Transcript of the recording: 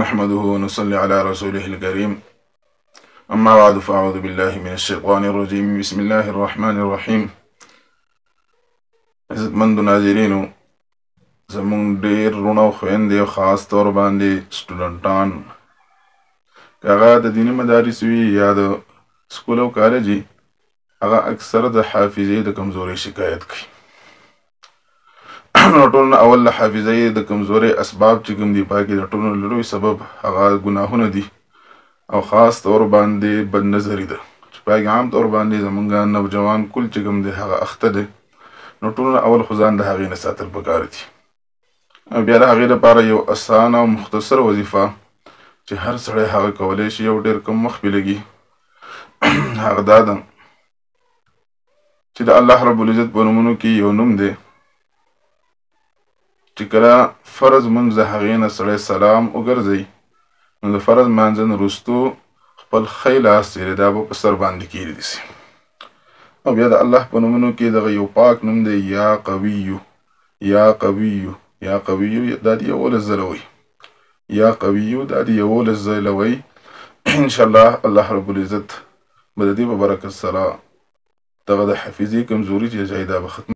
نحمده ونصلي على رسوله الكريم. أما بعد فأعوذ بالله من الشيطان الرجيم. بسم الله الرحمن الرحيم. عزتمند ناظرینو، زمونږ ډیر رونه او خویندې او خاص طور باندې سټوډنټان که هغه د دیني مدارس وي یا د سکول او کالج وي، هغه اکثره د حافظې د کمزورۍ شکایت کوي. نو ټول نه اول له حافظې د کمزورۍ اسباب چې کوم دي، پاکې د ټولو له لوی سبب هغه ګناهونه دي او خاص طور باندې بد نظري ده چې پاکې عام طور باندې زمونږ نوجوان کل چې کوم دی هغه اخته دی. نو ټول نه اول خو ځان د هغې نه ساتل پکار دي. بیا د هغې لپاره یو اسانه او مختصر وظیفه چې هر سړی هغه کولی شي او ډېر کم وخت پې لګي، هغه دا ده چې د الله رب العزت په نومونو کې یو نوم دی چې کله فرض منځ د هغې نه سړی سلام وګرځوي، نو د فرض مانځه نه وروستو خپل ښی لاس چې دی دا به په سر باندې کېږدي سي. او بیا د الله په نومونو کې دغه یو پاک نوم دی، یا قویو. یا قویو، یا قویو دا د 11 ځله وایي. یا قویو دا د 11 ځله وایي. انشاءالله الله رب العزت به د دې په برکت سره دغه د حفظې کمزوري چې دی دا به ختم